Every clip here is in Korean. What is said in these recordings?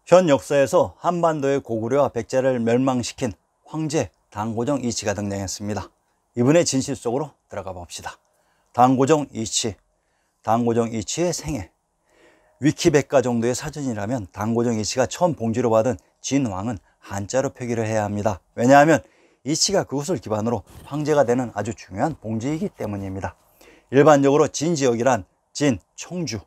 현 역사에서 한반도의 고구려와 백제를 멸망시킨 황제 당고종 이치가 등장했습니다. 이분의 진실 속으로 들어가 봅시다. 당고종 이치의 생애. 위키백과 정도의 사전이라면 당고종 이치가 처음 봉지로 받은 진왕은 한자로 표기를 해야 합니다. 왜냐하면 이치가 그것을 기반으로 황제가 되는 아주 중요한 봉지이기 때문입니다. 일반적으로 진지역이란 진, 청주,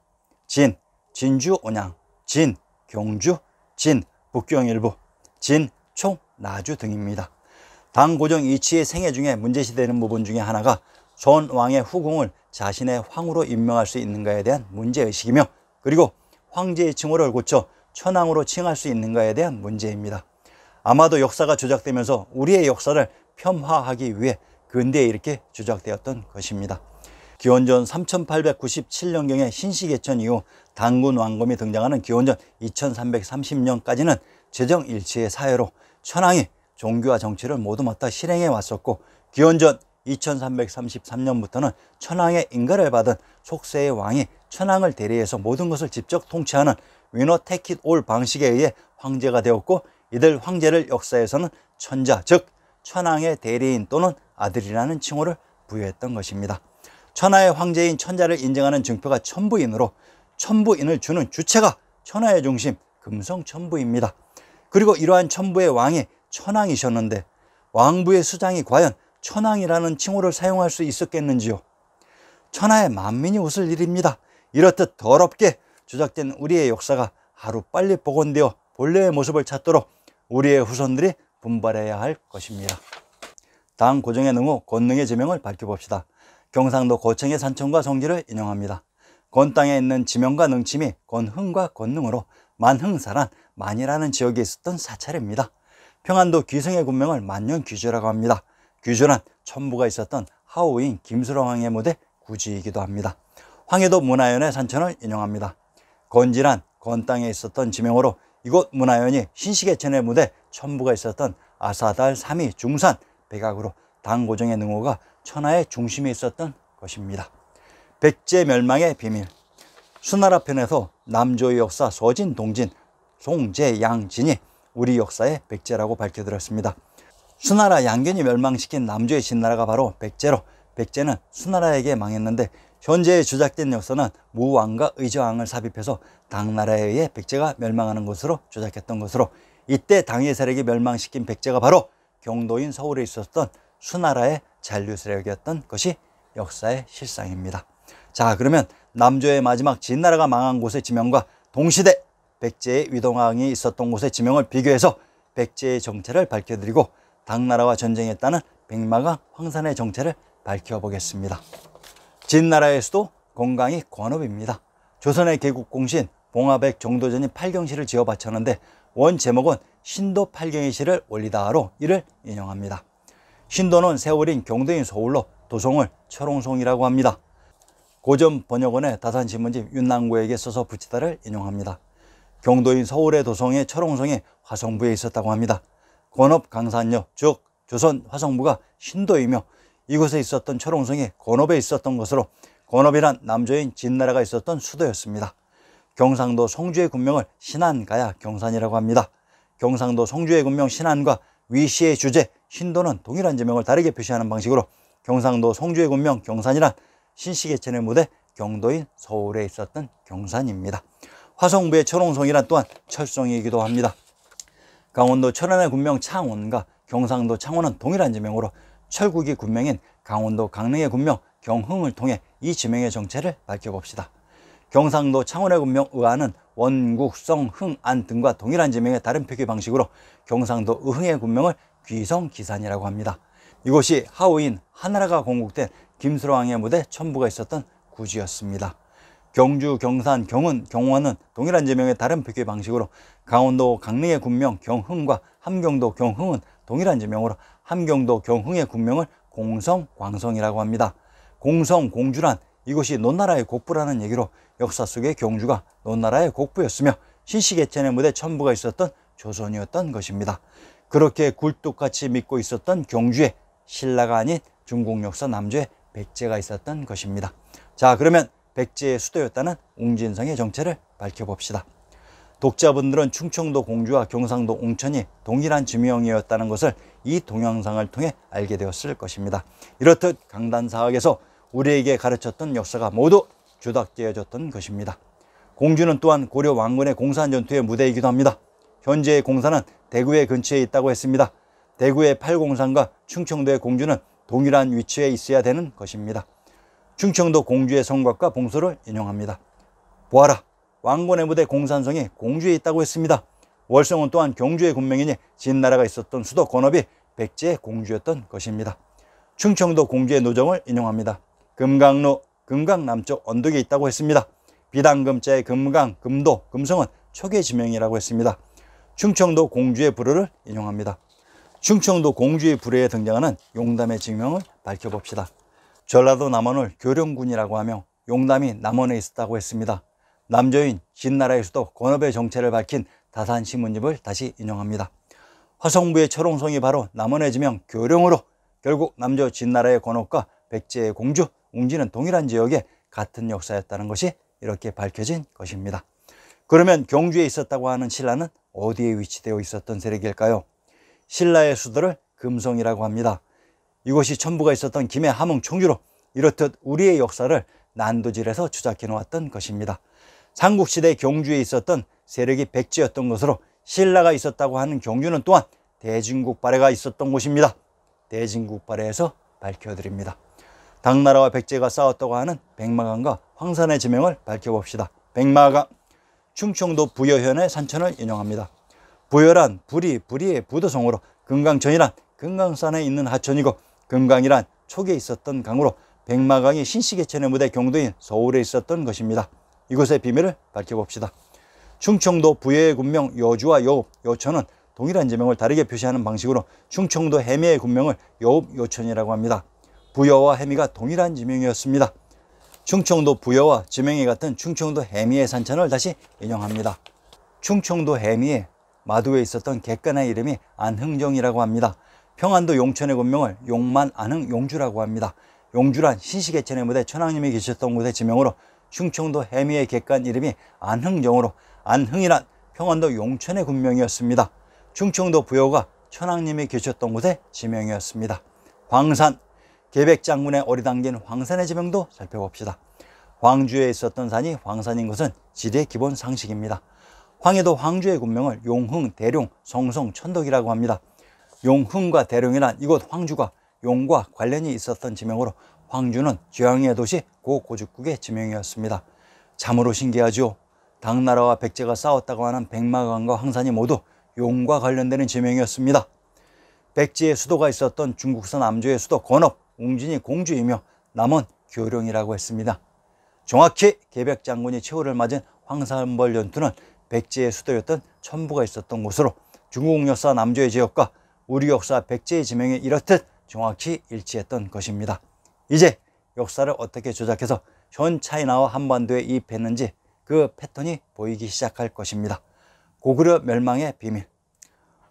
진주 온양, 진, 경주, 진, 북경 일부, 진, 총, 나주 등입니다. 당고종 이치의 생애 중에 문제시되는 부분 중에 하나가 전 왕의 후궁을 자신의 황후로 임명할 수 있는가에 대한 문제의식이며, 그리고 황제의 칭호를 고쳐 천황으로 칭할 수 있는가에 대한 문제입니다. 아마도 역사가 조작되면서 우리의 역사를 폄하하기 위해 근대에 이렇게 조작되었던 것입니다. 기원전 3897년경에 신시개천 이후 당군 왕검이 등장하는 기원전 2330년까지는 재정일치의 사회로 천황이 종교와 정치를 모두 맡아 실행해 왔었고, 기원전 2333년부터는 천황의 인가를 받은 속세의 왕이 천황을 대리해서 모든 것을 직접 통치하는 위너 테킷 올 방식에 의해 황제가 되었고, 이들 황제를 역사에서는 천자, 즉 천황의 대리인 또는 아들이라는 칭호를 부여했던 것입니다. 천하의 황제인 천자를 인정하는 증표가 천부인으로, 천부인을 주는 주체가 천하의 중심 금성천부입니다. 그리고 이러한 천부의 왕이 천황이셨는데 왕부의 수장이 과연 천황이라는 칭호를 사용할 수 있었겠는지요? 천하의 만민이 웃을 일입니다. 이렇듯 더럽게 조작된 우리의 역사가 하루빨리 복원되어 본래의 모습을 찾도록 우리의 후손들이 분발해야 할 것입니다. 당고종의 능후 권능의 지명을 밝혀봅시다. 경상도 고청의 산청과 성지를 인용합니다. 권 땅에 있는 지명과 능침이 권흥과 권능으로 만흥사란 만이라는 지역에 있었던 사찰입니다. 평안도 귀성의 군명을 만년귀주라고 합니다. 귀주란 천부가 있었던 하우인 김수로왕의 무대 구지이기도 합니다. 황해도 문화연의 산천을 인용합니다. 건지란 건 땅에 있었던 지명으로 이곳 문화연이 신시개천의 무대 천부가 있었던 아사달 3위 중산 백악으로 당고종의 능호가 천하의 중심에 있었던 것입니다. 백제 멸망의 비밀. 수나라 편에서 남조의 역사 서진, 동진, 송제, 양진이 우리 역사의 백제라고 밝혀드렸습니다. 수나라 양견이 멸망시킨 남조의 진나라가 바로 백제로, 백제는 수나라에게 망했는데 현재의 조작된 역사는 무왕과 의저왕을 삽입해서 당나라에 의해 백제가 멸망하는 것으로 조작했던 것으로, 이때 당의 세력이 멸망시킨 백제가 바로 경도인 서울에 있었던 수나라의 잔류 세력이었던 것이 역사의 실상입니다. 자, 그러면 남조의 마지막 진나라가 망한 곳의 지명과 동시대 백제의 위동왕이 있었던 곳의 지명을 비교해서 백제의 정체를 밝혀드리고 당나라와 전쟁했다는 백마강 황산의 정체를 밝혀보겠습니다. 진나라의 수도 건강이 권업입니다. 조선의 개국공신 봉화백 정도전이 팔경시를 지어 바쳤는데 원 제목은 신도 팔경의시를 올리다로 이를 인용합니다. 신도는 세월인 경도인 서울로 도송을 철옹송이라고 합니다. 고전 번역원의 다산신문집 윤남구에게 써서 붙이다를 인용합니다. 경도인 서울의 도성의 철옹성이 화성부에 있었다고 합니다. 권업 강산역, 즉 조선 화성부가 신도이며 이곳에 있었던 철옹성이 권업에 있었던 것으로 권업이란 남조인 진나라가 있었던 수도였습니다. 경상도 송주의 군명을 신안가야 경산이라고 합니다. 경상도 송주의 군명 신안과 위시의 주제 신도는 동일한 지명을 다르게 표시하는 방식으로 경상도 송주의 군명 경산이란 신시개천의 무대 경도인 서울에 있었던 경산입니다. 화성부의 철옹성이란 또한 철성이기도 합니다. 강원도 철원의 군명 창원과 경상도 창원은 동일한 지명으로 철국이 군명인 강원도 강릉의 군명 경흥을 통해 이 지명의 정체를 밝혀봅시다. 경상도 창원의 군명 의안은 원국, 성, 흥, 안 등과 동일한 지명의 다른 표기 방식으로 경상도 의흥의 군명을 귀성, 기산이라고 합니다. 이곳이 하우인 하나라가 건국된 김수로왕의 무대 천부가 있었던 구지였습니다. 경주, 경산, 경은, 경원은 동일한 지명의 다른 표기 방식으로 강원도 강릉의 군명 경흥과 함경도 경흥은 동일한 지명으로 함경도 경흥의 군명을 공성, 광성이라고 합니다. 공성, 공주란 이곳이 논나라의 곡부라는 얘기로 역사 속의 경주가 논나라의 곡부였으며 신시개천의 무대 천부가 있었던 조선이었던 것입니다. 그렇게 굴뚝같이 믿고 있었던 경주에 신라가 아닌 중국 역사 남조의 백제가 있었던 것입니다. 자, 그러면 백제의 수도였다는 웅진성의 정체를 밝혀봅시다. 독자분들은 충청도 공주와 경상도 옹천이 동일한 지명이었다는 것을 이 동영상을 통해 알게 되었을 것입니다. 이렇듯 강단사학에서 우리에게 가르쳤던 역사가 모두 조닥되어졌던 것입니다. 공주는 또한 고려 왕건의 공산 전투의 무대이기도 합니다. 현재의 공사는 대구의 근처에 있다고 했습니다. 대구의 팔공산과 충청도의 공주는 동일한 위치에 있어야 되는 것입니다. 충청도 공주의 성곽과 봉소를 인용합니다. 보아라, 왕건의 무대 공산성이 공주에 있다고 했습니다. 월성은 또한 경주의 군명이니 진나라가 있었던 수도 건업이 백제의 공주였던 것입니다. 충청도 공주의 노정을 인용합니다. 금강로, 금강 남쪽 언덕에 있다고 했습니다. 비단금자의 금강, 금도, 금성은 초계 지명이라고 했습니다. 충청도 공주의 불호를 인용합니다. 충청도 공주의 불호에 등장하는 용담의 지명을 밝혀봅시다. 전라도 남원을 교령군이라고 하며 용담이 남원에 있었다고 했습니다. 남조인 진나라의 수도 건업의 정체를 밝힌 다산신문집을 다시 인용합니다. 화성부의 철옹성이 바로 남원의 지명 교령으로 결국 남조 진나라의 건업과 백제의 공주, 웅지는 동일한 지역에 같은 역사였다는 것이 이렇게 밝혀진 것입니다. 그러면 경주에 있었다고 하는 신라는 어디에 위치되어 있었던 세력일까요? 신라의 수도를 금성이라고 합니다. 이곳이 천부가 있었던 김해, 함흥, 청주로 이렇듯 우리의 역사를 난도질에서 추적해 놓았던 것입니다. 삼국시대 경주에 있었던 세력이 백제였던 것으로 신라가 있었다고 하는 경주는 또한 대진국발해가 있었던 곳입니다. 대진국발해에서 밝혀드립니다. 당나라와 백제가 싸웠다고 하는 백마강과 황산의 지명을 밝혀봅시다. 백마강, 충청도 부여현의 산천을 인용합니다. 부여란 불이의 부도성으로, 금강천이란 금강산에 있는 하천이고, 금강이란 촉에 있었던 강으로 백마강이 신시계천의 무대 경도인 서울에 있었던 것입니다. 이곳의 비밀을 밝혀봅시다. 충청도 부여의 군명 여주와 여읍, 여천은 동일한 지명을 다르게 표시하는 방식으로 충청도 해미의 군명을 여읍, 여천이라고 합니다. 부여와 해미가 동일한 지명이었습니다. 충청도 부여와 지명이 같은 충청도 해미의 산천을 다시 인용합니다. 충청도 해미의 마두에 있었던 객간의 이름이 안흥정이라고 합니다. 평안도 용천의 군명을 용만, 안흥, 용주라고 합니다. 용주란 신시계천의 무대 천왕님이 계셨던 곳의 지명으로 충청도 해미의 객간 이름이 안흥정으로, 안흥이란 평안도 용천의 군명이었습니다. 충청도 부여가 천왕님이 계셨던 곳의 지명이었습니다. 황산, 계백장군의 어리당긴 황산의 지명도 살펴봅시다. 황주에 있었던 산이 황산인 것은 지리의 기본 상식입니다. 황해도 황주의 군명을 용흥, 대룡, 성송, 천덕이라고 합니다. 용흥과 대룡이란 이곳 황주가 용과 관련이 있었던 지명으로 황주는 죄왕의 도시 고고죽국의 지명이었습니다. 참으로 신기하죠. 당나라와 백제가 싸웠다고 하는 백마강과 황산이 모두 용과 관련되는 지명이었습니다. 백제의 수도가 있었던 중국서 남조의 수도 건업, 웅진이 공주이며 남원 교령이라고 했습니다. 정확히 계백장군이 최후를 맞은 황산벌 연투는 백제의 수도였던 천부가 있었던 곳으로 중국 역사 남조의 지역과 우리 역사 백제의 지명이 이렇듯 정확히 일치했던 것입니다. 이제 역사를 어떻게 조작해서 현 차이나와 한반도에 이입했는지 그 패턴이 보이기 시작할 것입니다. 고구려 멸망의 비밀.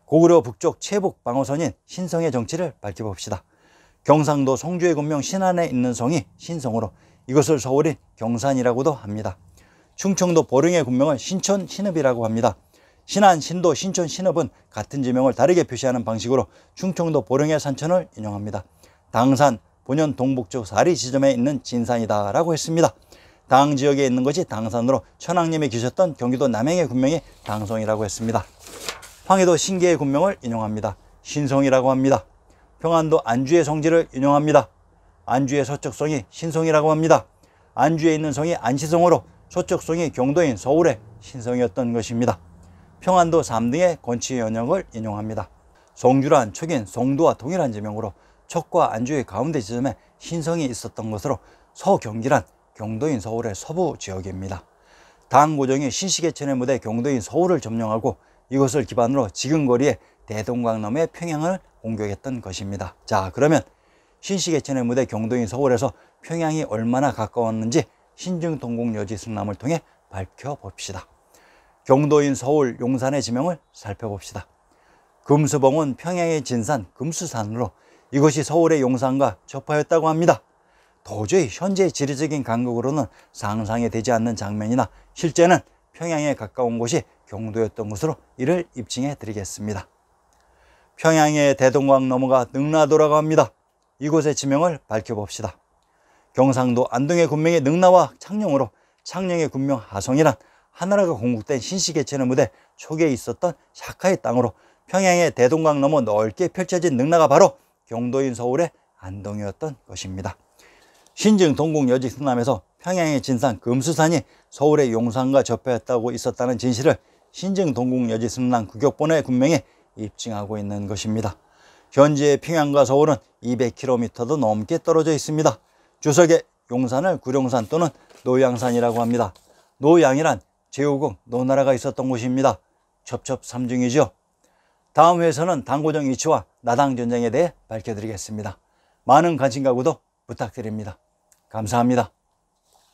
고구려 북쪽 최북 방어선인 신성의 정치를 밝혀봅시다. 경상도 송주의 군명 신안에 있는 성이 신성으로 이것을 서울인 경산이라고도 합니다. 충청도 보령의 군명을 신천, 신읍이라고 합니다. 신안, 신도, 신천, 신읍은 같은 지명을 다르게 표시하는 방식으로 충청도 보령의 산천을 인용합니다. 당산, 본현 동북쪽 사리 지점에 있는 진산이다 라고 했습니다. 당 지역에 있는 것이 당산으로 천왕님이 계셨던 경기도 남양의 군명이 당성이라고 했습니다. 황해도 신계의 군명을 인용합니다. 신성이라고 합니다. 평안도 안주의 성지를 인용합니다. 안주의 서쪽성이 신성이라고 합니다. 안주에 있는 성이 안시성으로 서쪽성이 경도인 서울의 신성이었던 것입니다. 평안도 3등의 건치 연역을 인용합니다. 성주란 촉인 성도와 동일한 지명으로 촉과 안주의 가운데 지점에 신성이 있었던 것으로 서경기란 경도인 서울의 서부 지역입니다. 당고정이 신시계천의 무대 경도인 서울을 점령하고 이것을 기반으로 지금 거리에 대동강남의 평양을 공격했던 것입니다. 자, 그러면 신시계천의 무대 경도인 서울에서 평양이 얼마나 가까웠는지 신증동국여지 승람을 통해 밝혀봅시다. 경도인 서울 용산의 지명을 살펴봅시다. 금수봉은 평양의 진산 금수산으로 이것이 서울의 용산과 접하였다고 합니다. 도저히 현재의 지리적인 간극으로는 상상이 되지 않는 장면이나 실제는 평양에 가까운 곳이 경도였던 것으로 이를 입증해 드리겠습니다. 평양의 대동강 넘어가 능라도라고 합니다. 이곳의 지명을 밝혀봅시다. 경상도 안동의 군명이 능라와 창녕으로 창녕의 군명 하성이란 하나라가 건국된 신시개천의 무대 초기에 있었던 샤카의 땅으로 평양의 대동강 넘어 넓게 펼쳐진 능라가 바로 경도인 서울의 안동이었던 것입니다. 신증 동국 여직 승남에서 평양의 진산 금수산이 서울의 용산과 접하였다고 있었다는 진실을 신증 동국 여직 승남 구격본의 군명에 입증하고 있는 것입니다. 현재 평양과 서울은 200km도 넘게 떨어져 있습니다. 주석의 용산을 구룡산 또는 노양산이라고 합니다. 노양이란 제후국 노나라가 있었던 곳입니다. 첩첩삼중이죠. 다음 회에서는 당고정 이치와 나당 전쟁에 대해 밝혀드리겠습니다. 많은 관심과 구독 부탁드립니다. 감사합니다.